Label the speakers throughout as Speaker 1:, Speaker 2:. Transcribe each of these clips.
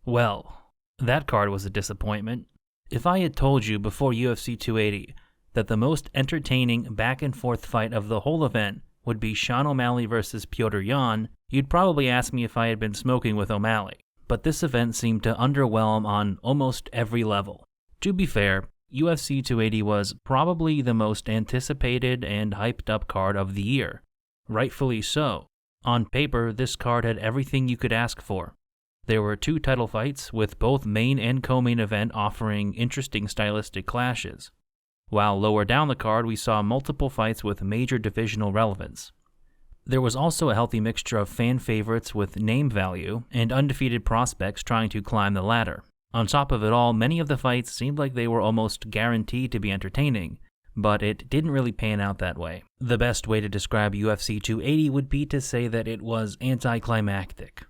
Speaker 1: Well, that card was a disappointment. If I had told you before UFC 280 that the most entertaining back-and-forth fight of the whole event would be Sean O'Malley versus Petr Yan, you'd probably ask me if I had been smoking with O'Malley. But this event seemed to underwhelm on almost every level. To be fair, UFC 280 was probably the most anticipated and hyped up card of the year. Rightfully so. On paper, this card had everything you could ask for. There were 2 title fights, with both main and co-main event offering interesting stylistic clashes. While lower down the card, we saw multiple fights with major divisional relevance. There was also a healthy mixture of fan favorites with name value and undefeated prospects trying to climb the ladder. On top of it all, many of the fights seemed like they were almost guaranteed to be entertaining, but it didn't really pan out that way. The best way to describe UFC 280 would be to say that it was anticlimactic.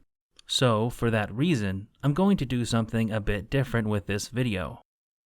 Speaker 1: So, for that reason, I'm going to do something a bit different with this video.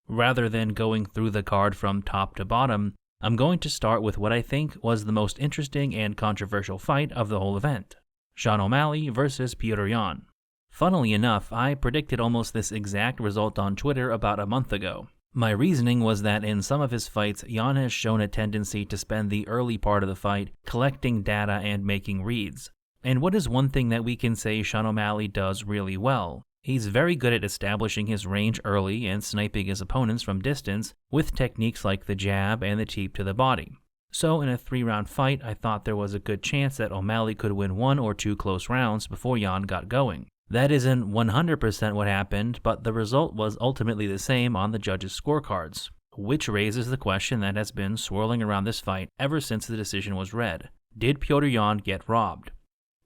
Speaker 1: Rather than going through the card from top to bottom, I'm going to start with what I think was the most interesting and controversial fight of the whole event: Sean O'Malley versus Petr Yan. Funnily enough, I predicted almost this exact result on Twitter about a month ago. My reasoning was that in some of his fights, Yan has shown a tendency to spend the early part of the fight collecting data and making reads. And what is one thing that we can say Sean O'Malley does really well? He's very good at establishing his range early and sniping his opponents from distance with techniques like the jab and the teep to the body. So in a 3-round fight, I thought there was a good chance that O'Malley could win 1 or 2 close rounds before Yan got going. That isn't 100% what happened, but the result was ultimately the same on the judges' scorecards, which raises the question that has been swirling around this fight ever since the decision was read. Did Petr Yan get robbed?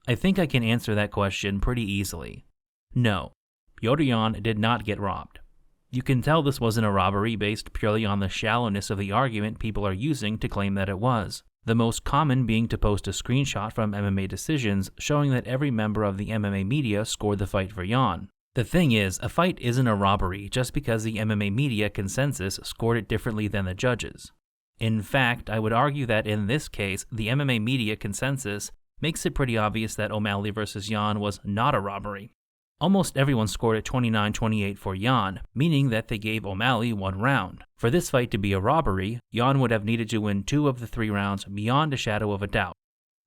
Speaker 1: I think I can answer that question pretty easily. No, Petr Yan did not get robbed. You can tell this wasn't a robbery based purely on the shallowness of the argument people are using to claim that it was. The most common being to post a screenshot from MMA Decisions showing that every member of the MMA media scored the fight for Yan. The thing is, a fight isn't a robbery just because the MMA media consensus scored it differently than the judges. In fact, I would argue that in this case, the MMA media consensus makes it pretty obvious that O'Malley versus Yan was not a robbery. Almost everyone scored at 29-28 for Yan, meaning that they gave O'Malley 1 round. For this fight to be a robbery, Yan would have needed to win 2 of the 3 rounds beyond a shadow of a doubt,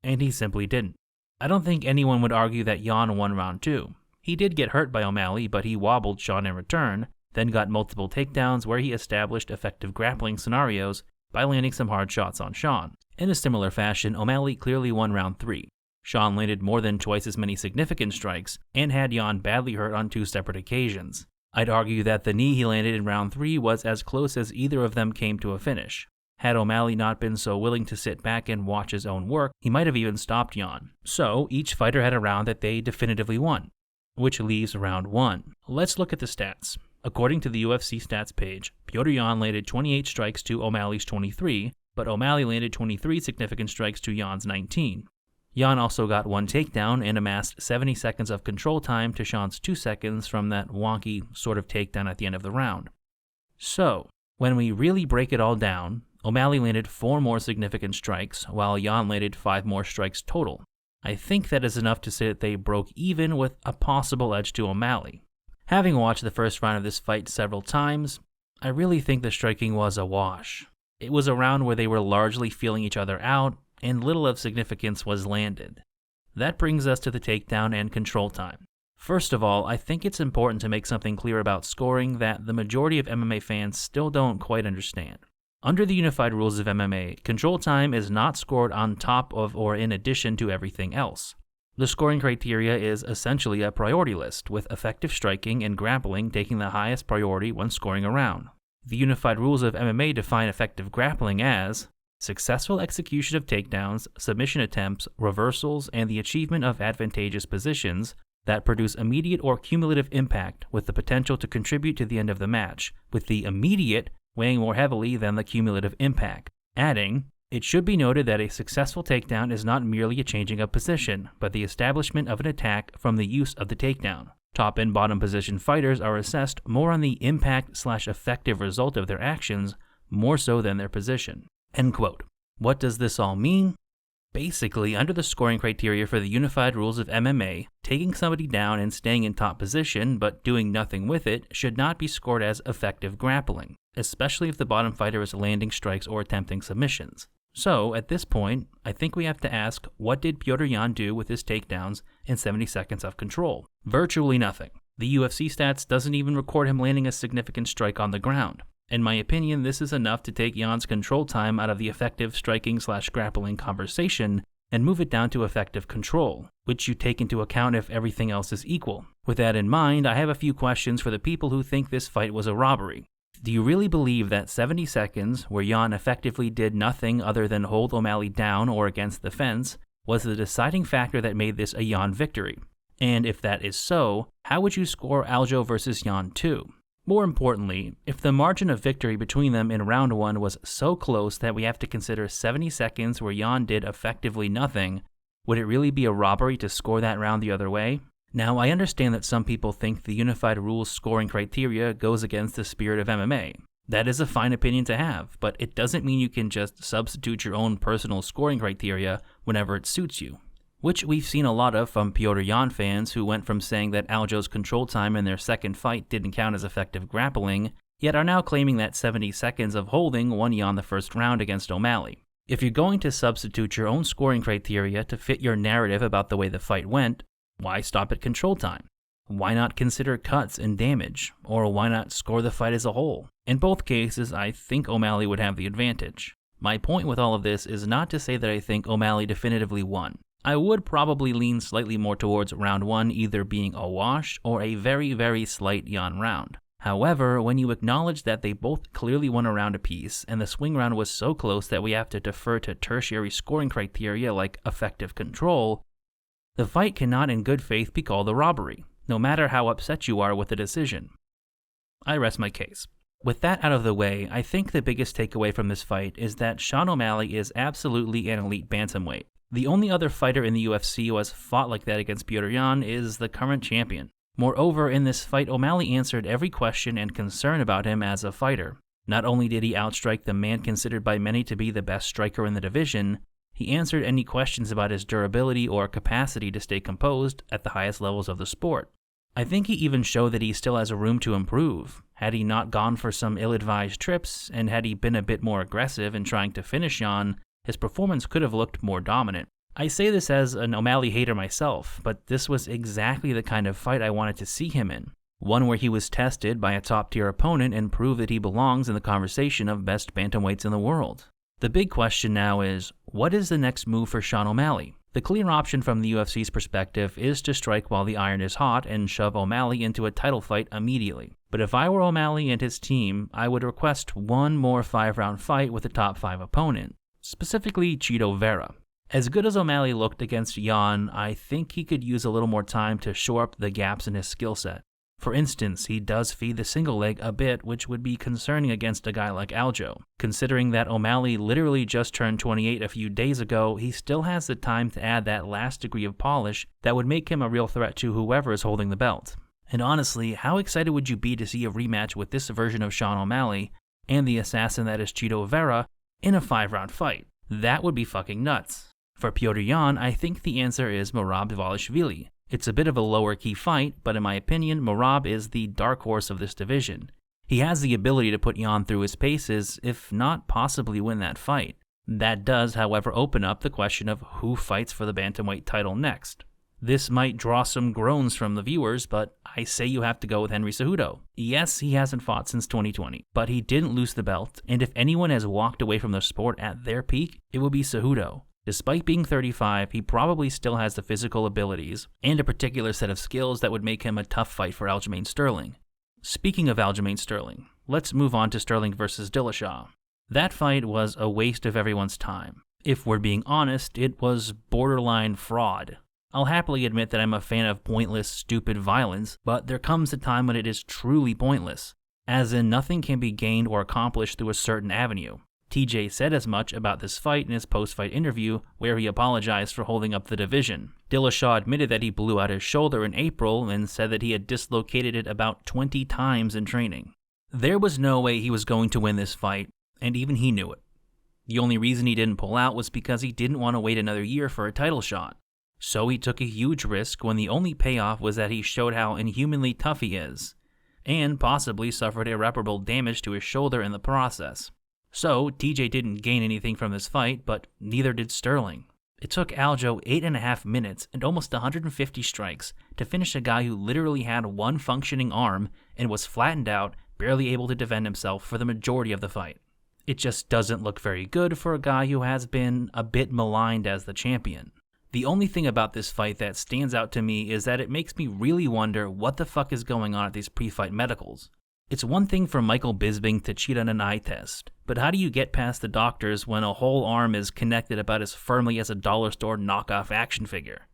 Speaker 1: and he simply didn't. I don't think anyone would argue that Yan won round 2. He did get hurt by O'Malley, but he wobbled Sean in return, then got multiple takedowns where he established effective grappling scenarios by landing some hard shots on Sean. In a similar fashion, O'Malley clearly won round 3. Sean landed more than twice as many significant strikes and had Yan badly hurt on 2 separate occasions. I'd argue that the knee he landed in round 3 was as close as either of them came to a finish. Had O'Malley not been so willing to sit back and watch his own work, he might have even stopped Yan. So each fighter had a round that they definitively won, which leaves round 1. Let's look at the stats. According to the UFC stats page, Petr Yan landed 28 strikes to O'Malley's 23, but O'Malley landed 23 significant strikes to Yan's 19. Yan also got 1 takedown and amassed 70 seconds of control time to Sean's 2 seconds from that wonky sort of takedown at the end of the round. So, when we really break it all down, O'Malley landed 4 more significant strikes, while Yan landed 5 more strikes total. I think that is enough to say that they broke even with a possible edge to O'Malley. Having watched the first round of this fight several times, I really think the striking was a wash. It was a round where they were largely feeling each other out, and little of significance was landed. That brings us to the takedown and control time. First of all, I think it's important to make something clear about scoring that the majority of MMA fans still don't quite understand. Under the unified rules of MMA, control time is not scored on top of or in addition to everything else. The scoring criteria is essentially a priority list, with effective striking and grappling taking the highest priority when scoring a round. The unified rules of MMA define effective grappling as successful execution of takedowns, submission attempts, reversals, and the achievement of advantageous positions that produce immediate or cumulative impact with the potential to contribute to the end of the match, with the immediate weighing more heavily than the cumulative impact. Adding, it should be noted that a successful takedown is not merely a changing of position, but the establishment of an attack from the use of the takedown. Top and bottom position fighters are assessed more on the impact/effective result of their actions, more so than their position. End quote. What does this all mean? Basically, under the scoring criteria for the unified rules of MMA, taking somebody down and staying in top position but doing nothing with it should not be scored as effective grappling, especially if the bottom fighter is landing strikes or attempting submissions. So, at this point, I think we have to ask, what did Petr Yan do with his takedowns in 70 seconds of control? Virtually nothing. The UFC stats doesn't even record him landing a significant strike on the ground. In my opinion, this is enough to take Yan's control time out of the effective striking/grappling conversation and move it down to effective control, which you take into account if everything else is equal. With that in mind, I have a few questions for the people who think this fight was a robbery. Do you really believe that 70 seconds, where Yan effectively did nothing other than hold O'Malley down or against the fence, was the deciding factor that made this a Yan victory? And if that is so, how would you score Aljo versus Yan 2? More importantly, if the margin of victory between them in round 1 was so close that we have to consider 70 seconds where Yan did effectively nothing, would it really be a robbery to score that round the other way? Now, I understand that some people think the unified rules scoring criteria goes against the spirit of MMA. That is a fine opinion to have, but it doesn't mean you can just substitute your own personal scoring criteria whenever it suits you. Which we've seen a lot of from Petr Yan fans who went from saying that Aljo's control time in their second fight didn't count as effective grappling, yet are now claiming that 70 seconds of holding won Yan the first round against O'Malley. If you're going to substitute your own scoring criteria to fit your narrative about the way the fight went, why stop at control time? Why not consider cuts and damage? Or why not score the fight as a whole? In both cases, I think O'Malley would have the advantage. My point with all of this is not to say that I think O'Malley definitively won. I would probably lean slightly more towards round 1 either being a wash or a very, very slight Yan round. However, when you acknowledge that they both clearly won a round apiece, and the swing round was so close that we have to defer to tertiary scoring criteria like effective control, the fight cannot in good faith be called a robbery, no matter how upset you are with the decision. I rest my case. With that out of the way, I think the biggest takeaway from this fight is that Sean O'Malley is absolutely an elite bantamweight. The only other fighter in the UFC who has fought like that against Petr Yan is the current champion. Moreover, in this fight, O'Malley answered every question and concern about him as a fighter. Not only did he outstrike the man considered by many to be the best striker in the division, he answered any questions about his durability or capacity to stay composed at the highest levels of the sport. I think he even showed that he still has room to improve. Had he not gone for some ill-advised trips, and had he been a bit more aggressive in trying to finish Yan, his performance could have looked more dominant. I say this as an O'Malley hater myself, but this was exactly the kind of fight I wanted to see him in. One where he was tested by a top-tier opponent and proved that he belongs in the conversation of best bantamweights in the world. The big question now is, what is the next move for Sean O'Malley? The clear option from the UFC's perspective is to strike while the iron is hot and shove O'Malley into a title fight immediately. But if I were O'Malley and his team, I would request one more 5-round fight with a top 5 opponent. Specifically Chito Vera. As good as O'Malley looked against Yan, I think he could use a little more time to shore up the gaps in his skill set. For instance, he does feed the single leg a bit, which would be concerning against a guy like Aljo. Considering that O'Malley literally just turned 28 a few days ago, he still has the time to add that last degree of polish that would make him a real threat to whoever is holding the belt. And honestly, how excited would you be to see a rematch with this version of Sean O'Malley and the assassin that is Chito Vera in a 5-round fight? That would be fucking nuts. For Petr Yan, I think the answer is Merab Dvalishvili. It's a bit of a lower key fight, but in my opinion, Merab is the dark horse of this division. He has the ability to put Yan through his paces, if not possibly win that fight. That does, however, open up the question of who fights for the bantamweight title next. This might draw some groans from the viewers, but I say you have to go with Henry Cejudo. Yes, he hasn't fought since 2020, but he didn't lose the belt, and if anyone has walked away from the sport at their peak, it will be Cejudo. Despite being 35, he probably still has the physical abilities and a particular set of skills that would make him a tough fight for Aljamain Sterling. Speaking of Aljamain Sterling, let's move on to Sterling versus Dillashaw. That fight was a waste of everyone's time. If we're being honest, it was borderline fraud. I'll happily admit that I'm a fan of pointless, stupid violence, but there comes a time when it is truly pointless, as in nothing can be gained or accomplished through a certain avenue. TJ said as much about this fight in his post-fight interview, where he apologized for holding up the division. Dillashaw admitted that he blew out his shoulder in April and said that he had dislocated it about 20 times in training. There was no way he was going to win this fight, and even he knew it. The only reason he didn't pull out was because he didn't want to wait another year for a title shot. So he took a huge risk when the only payoff was that he showed how inhumanly tough he is, and possibly suffered irreparable damage to his shoulder in the process. So TJ didn't gain anything from this fight, but neither did Sterling. It took Aljo 8.5 minutes and almost 150 strikes to finish a guy who literally had one functioning arm and was flattened out, barely able to defend himself for the majority of the fight. It just doesn't look very good for a guy who has been a bit maligned as the champion. The only thing about this fight that stands out to me is that it makes me really wonder what the fuck is going on at these pre-fight medicals. It's one thing for Michael Bisping to cheat on an eye test, but how do you get past the doctors when a whole arm is connected about as firmly as a dollar store knockoff action figure?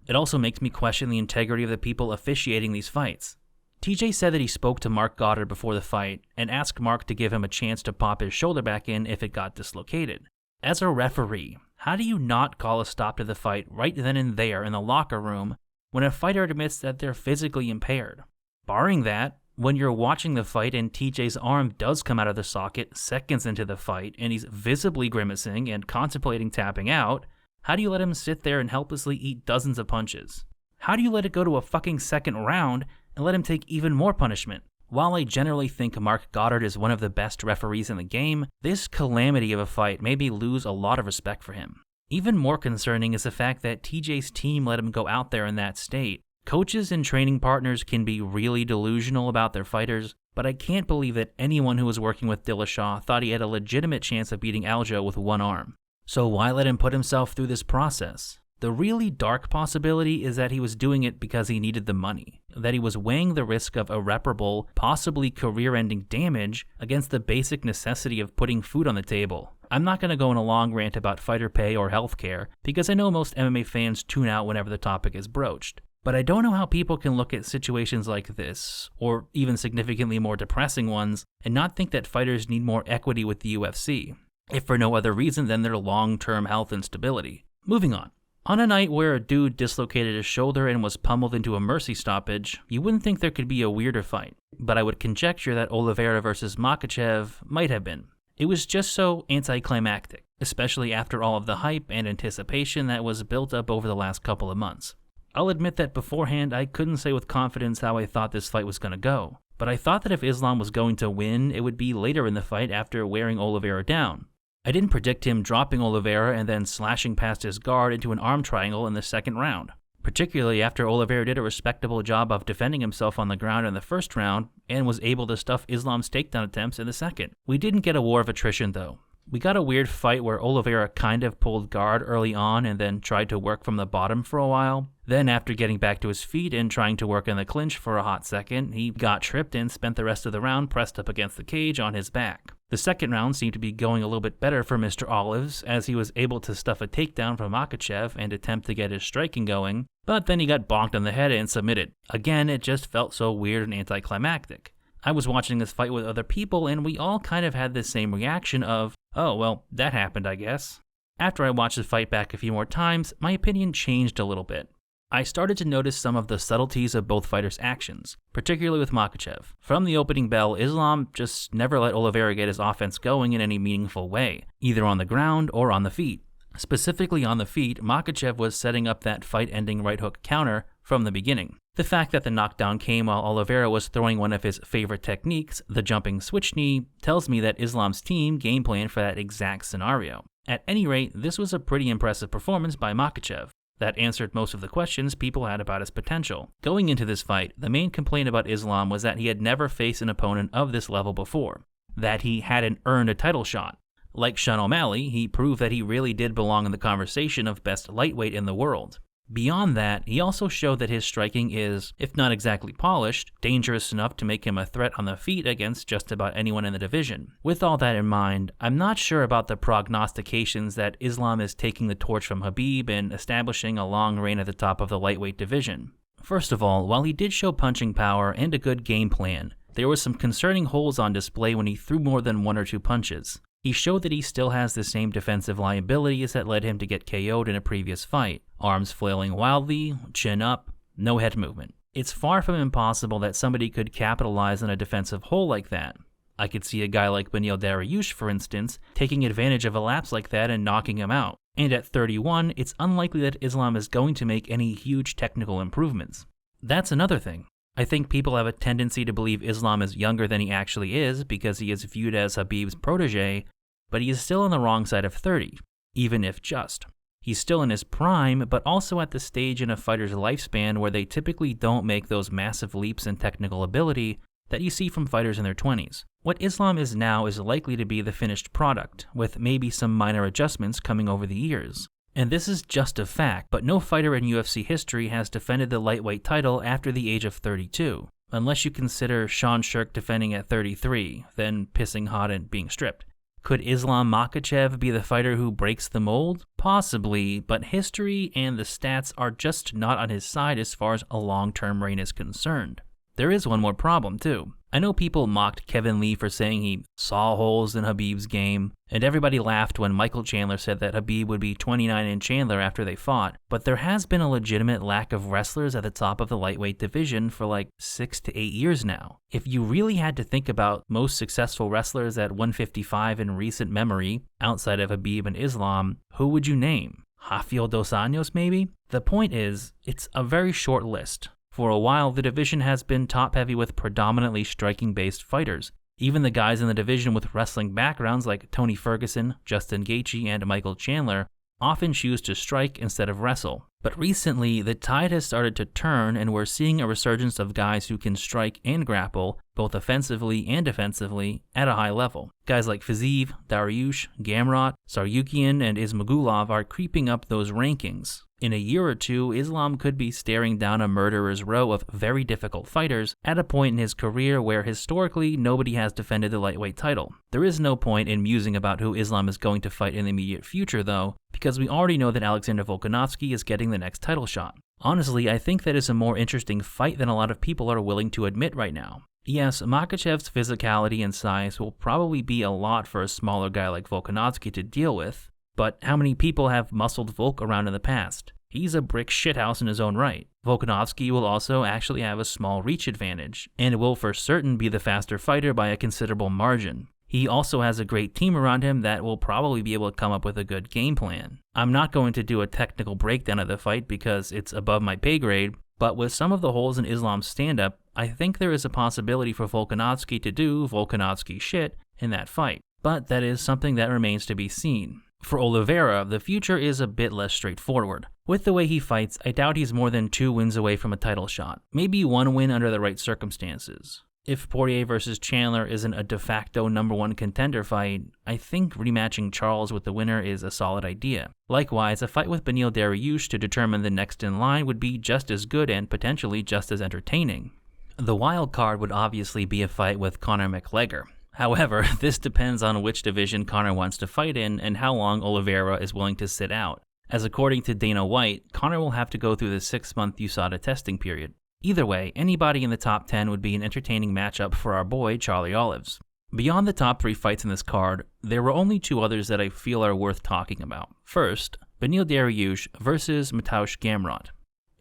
Speaker 1: It also makes me question the integrity of the people officiating these fights. TJ said that he spoke to Mark Goddard before the fight and asked Mark to give him a chance to pop his shoulder back in if it got dislocated. As a referee, how do you not call a stop to the fight right then and there in the locker room when a fighter admits that they're physically impaired? Barring that, when you're watching the fight and TJ's arm does come out of the socket seconds into the fight and he's visibly grimacing and contemplating tapping out, how do you let him sit there and helplessly eat dozens of punches? How do you let it go to a fucking second round and let him take even more punishment? While I generally think Mark Goddard is one of the best referees in the game, this calamity of a fight made me lose a lot of respect for him. Even more concerning is the fact that TJ's team let him go out there in that state. Coaches and training partners can be really delusional about their fighters, but I can't believe that anyone who was working with Dillashaw thought he had a legitimate chance of beating Aljo with one arm. So why let him put himself through this process? The really dark possibility is that he was doing it because he needed the money, that he was weighing the risk of irreparable, possibly career-ending damage against the basic necessity of putting food on the table. I'm not going to go on a long rant about fighter pay or healthcare, because I know most MMA fans tune out whenever the topic is broached. But I don't know how people can look at situations like this, or even significantly more depressing ones, and not think that fighters need more equity with the UFC, if for no other reason than their long-term health and stability. Moving on. On a night where a dude dislocated his shoulder and was pummeled into a mercy stoppage, you wouldn't think there could be a weirder fight, but I would conjecture that Oliveira versus Makhachev might have been. It was just so anticlimactic, especially after all of the hype and anticipation that was built up over the last couple of months. I'll admit that beforehand I couldn't say with confidence how I thought this fight was going to go, but I thought that if Islam was going to win, it would be later in the fight after wearing Oliveira down. I didn't predict him dropping Oliveira and then slashing past his guard into an arm triangle in the second round, particularly after Oliveira did a respectable job of defending himself on the ground in the first round and was able to stuff Islam's takedown attempts in the second. We didn't get a war of attrition though. We got a weird fight where Oliveira kind of pulled guard early on and then tried to work from the bottom for a while. Then after getting back to his feet and trying to work in the clinch for a hot second, he got tripped and spent the rest of the round pressed up against the cage on his back. The second round seemed to be going a little bit better for Mr. Olives, as he was able to stuff a takedown from Makhachev and attempt to get his striking going, but then he got bonked on the head and submitted. Again, it just felt so weird and anticlimactic. I was watching this fight with other people and we all kind of had the same reaction of, oh, well, that happened, I guess. After I watched the fight back a few more times, my opinion changed a little bit. I started to notice some of the subtleties of both fighters' actions, particularly with Makhachev. From the opening bell, Islam just never let Oliveira get his offense going in any meaningful way, either on the ground or on the feet. Specifically on the feet, Makhachev was setting up that fight-ending right hook counter from the beginning. The fact that the knockdown came while Oliveira was throwing one of his favorite techniques, the jumping switch knee, tells me that Islam's team game planned for that exact scenario. At any rate, this was a pretty impressive performance by Makhachev that answered most of the questions people had about his potential. Going into this fight, the main complaint about Islam was that he had never faced an opponent of this level before, that he hadn't earned a title shot. Like Sean O'Malley, he proved that he really did belong in the conversation of best lightweight in the world. Beyond that, he also showed that his striking is, if not exactly polished, dangerous enough to make him a threat on the feet against just about anyone in the division. With all that in mind, I'm not sure about the prognostications that Islam is taking the torch from Khabib and establishing a long reign at the top of the lightweight division. First of all, while he did show punching power and a good game plan, there were some concerning holes on display when he threw more than one or two punches. He showed that he still has the same defensive liabilities that led him to get KO'd in a previous fight. Arms flailing wildly, chin up, no head movement. It's far from impossible that somebody could capitalize on a defensive hole like that. I could see a guy like Beneil Dariush, for instance, taking advantage of a lapse like that and knocking him out. And at 31, it's unlikely that Islam is going to make any huge technical improvements. That's another thing. I think people have a tendency to believe Islam is younger than he actually is because he is viewed as Khabib's protege, but he is still on the wrong side of 30, even if just. He's still in his prime, but also at the stage in a fighter's lifespan where they typically don't make those massive leaps in technical ability that you see from fighters in their 20s. What Islam is now is likely to be the finished product, with maybe some minor adjustments coming over the years. And this is just a fact, but no fighter in UFC history has defended the lightweight title after the age of 32, unless you consider Sean Sherk defending at 33, then pissing hot and being stripped. Could Islam Makhachev be the fighter who breaks the mold? Possibly, but history and the stats are just not on his side as far as a long-term reign is concerned. There is one more problem, too. I know people mocked Kevin Lee for saying he saw holes in Khabib's game, and everybody laughed when Michael Chandler said that Khabib would be 29 in Chandler after they fought, but there has been a legitimate lack of wrestlers at the top of the lightweight division for like 6 to 8 years now. If you really had to think about most successful wrestlers at 155 in recent memory, outside of Khabib and Islam, who would you name? Rafael dos Anjos, maybe? The point is, it's a very short list. For a while, the division has been top-heavy with predominantly striking-based fighters. Even the guys in the division with wrestling backgrounds like Tony Ferguson, Justin Gaethje, and Michael Chandler often choose to strike instead of wrestle. But recently, the tide has started to turn, and we're seeing a resurgence of guys who can strike and grapple, both offensively and defensively, at a high level. Guys like Fiziev, Dariush, Gamrot, Saryukian, and Ismagulov are creeping up those rankings. In a year or two, Islam could be staring down a murderer's row of very difficult fighters at a point in his career where historically nobody has defended the lightweight title. There is no point in musing about who Islam is going to fight in the immediate future though, because we already know that Alexander Volkanovski is getting the next title shot. Honestly, I think that is a more interesting fight than a lot of people are willing to admit right now. Yes, Makhachev's physicality and size will probably be a lot for a smaller guy like Volkanovski to deal with, but how many people have muscled Volk around in the past? He's a brick shithouse in his own right. Volkanovski will also actually have a small reach advantage, and will for certain be the faster fighter by a considerable margin. He also has a great team around him that will probably be able to come up with a good game plan. I'm not going to do a technical breakdown of the fight because it's above my pay grade, but with some of the holes in Islam's stand-up, I think there is a possibility for Volkanovski to do Volkanovski shit in that fight. But that is something that remains to be seen. For Oliveira, the future is a bit less straightforward. With the way he fights, I doubt he's more than 2 wins away from a title shot. Maybe 1 win under the right circumstances. If Poirier versus Chandler isn't a de facto #1 contender fight, I think rematching Charles with the winner is a solid idea. Likewise, a fight with Beneil Dariush to determine the next in line would be just as good and potentially just as entertaining. The wild card would obviously be a fight with Conor McGregor. However, this depends on which division Conor wants to fight in and how long Oliveira is willing to sit out. As according to Dana White, Conor will have to go through the 6-month USADA testing period. Either way, anybody in the top 10 would be an entertaining matchup for our boy Charlie Olives. Beyond the top 3 fights in this card, there were only 2 others that I feel are worth talking about. First, Beneil Dariush versus Mateusz Gamrot.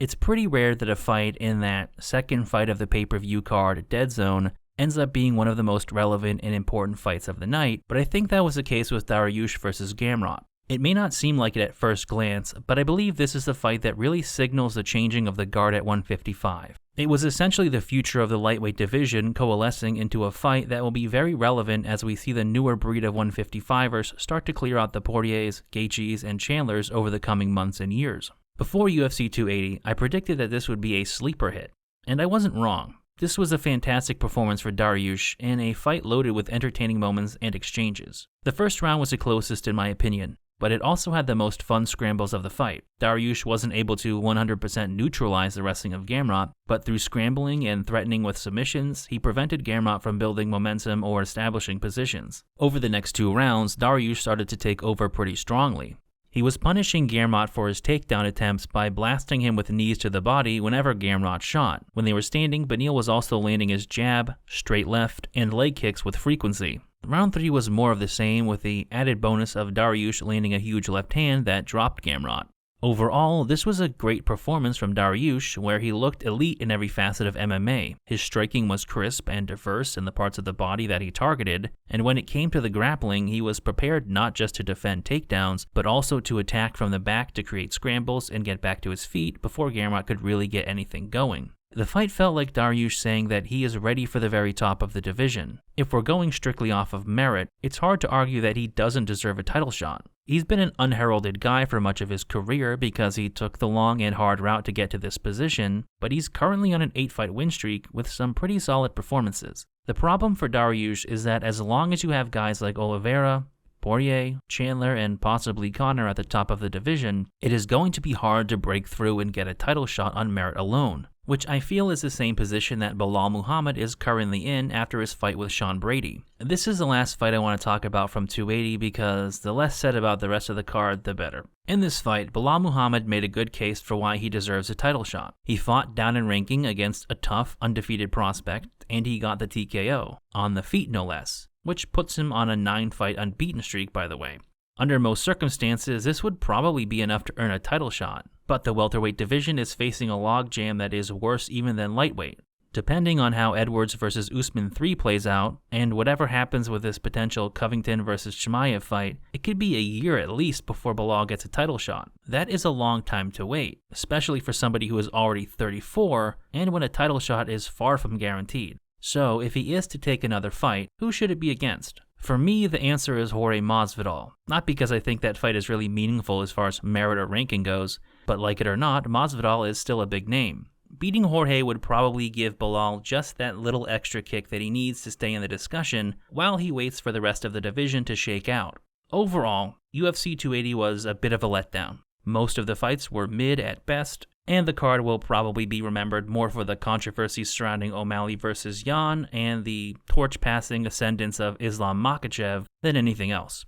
Speaker 1: It's pretty rare that a fight in that second fight of the pay-per-view card, Dead Zone, ends up being one of the most relevant and important fights of the night, but I think that was the case with Dariush versus Gamrot. It may not seem like it at first glance, but I believe this is the fight that really signals the changing of the guard at 155. It was essentially the future of the lightweight division coalescing into a fight that will be very relevant as we see the newer breed of 155ers start to clear out the Poiriers, Gaethjes, and Chandlers over the coming months and years. Before UFC 280, I predicted that this would be a sleeper hit, and I wasn't wrong. This was a fantastic performance for Dariush and a fight loaded with entertaining moments and exchanges. The first round was the closest in my opinion, but it also had the most fun scrambles of the fight. Dariush wasn't able to 100% neutralize the wrestling of Gamrot, but through scrambling and threatening with submissions, he prevented Gamrot from building momentum or establishing positions. Over the next 2 rounds, Dariush started to take over pretty strongly. He was punishing Gamrot for his takedown attempts by blasting him with knees to the body whenever Gamrot shot. When they were standing, Beneil was also landing his jab, straight left, and leg kicks with frequency. Round 3 was more of the same, with the added bonus of Dariush landing a huge left hand that dropped Gamrot. Overall, this was a great performance from Dariush, where he looked elite in every facet of MMA. His striking was crisp and diverse in the parts of the body that he targeted, and when it came to the grappling, he was prepared not just to defend takedowns, but also to attack from the back to create scrambles and get back to his feet before Gamrot could really get anything going. The fight felt like Dariush saying that he is ready for the very top of the division. If we're going strictly off of merit, it's hard to argue that he doesn't deserve a title shot. He's been an unheralded guy for much of his career because he took the long and hard route to get to this position, but he's currently on an 8-fight win streak with some pretty solid performances. The problem for Dariush is that as long as you have guys like Oliveira, Poirier, Chandler, and possibly Conor at the top of the division, it is going to be hard to break through and get a title shot on merit alone, which I feel is the same position that Belal Muhammad is currently in after his fight with Sean Brady. This is the last fight I want to talk about from 280 because the less said about the rest of the card, the better. In this fight, Belal Muhammad made a good case for why he deserves a title shot. He fought down in ranking against a tough, undefeated prospect, and he got the TKO, on the feet no less, which puts him on a 9-fight unbeaten streak, by the way. Under most circumstances, this would probably be enough to earn a title shot, but the welterweight division is facing a logjam that is worse even than lightweight. Depending on how Edwards vs. Usman 3 plays out, and whatever happens with this potential Covington vs. Chimaev fight, it could be a year at least before Belal gets a title shot. That is a long time to wait, especially for somebody who is already 34, and when a title shot is far from guaranteed. So, if he is to take another fight, who should it be against? For me, the answer is Jorge Masvidal. Not because I think that fight is really meaningful as far as merit or ranking goes, but like it or not, Masvidal is still a big name. Beating Jorge would probably give Belal just that little extra kick that he needs to stay in the discussion while he waits for the rest of the division to shake out. Overall, UFC 280 was a bit of a letdown. Most of the fights were mid at best, and the card will probably be remembered more for the controversy surrounding O'Malley vs. Yan and the torch-passing ascendance of Islam Makhachev than anything else.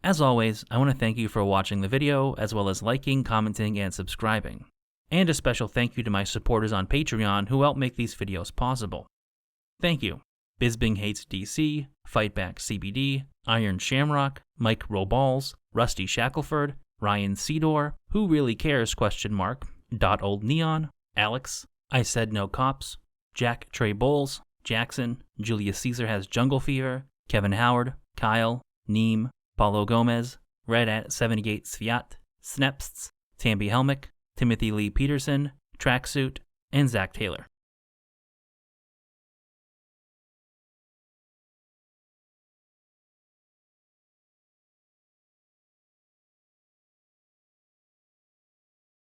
Speaker 1: As always, I want to thank you for watching the video, as well as liking, commenting, and subscribing. And a special thank you to my supporters on Patreon who help make these videos possible. Thank you. Bisbing Hates DC, Fightback CBD, Iron Shamrock, Mike Roballs, Rusty Shackelford, Ryan Seedor, Who Really Cares? Dot Old Neon, Alex, I Said No Cops, Jack Trey Bowles, Jackson, Julius Caesar Has Jungle Fever, Kevin Howard, Kyle, Neem, Paulo Gomez, Red at 78 Sviat, Snepsts, Tamby Helmick, Timothy Lee Peterson, Tracksuit, and Zach Taylor.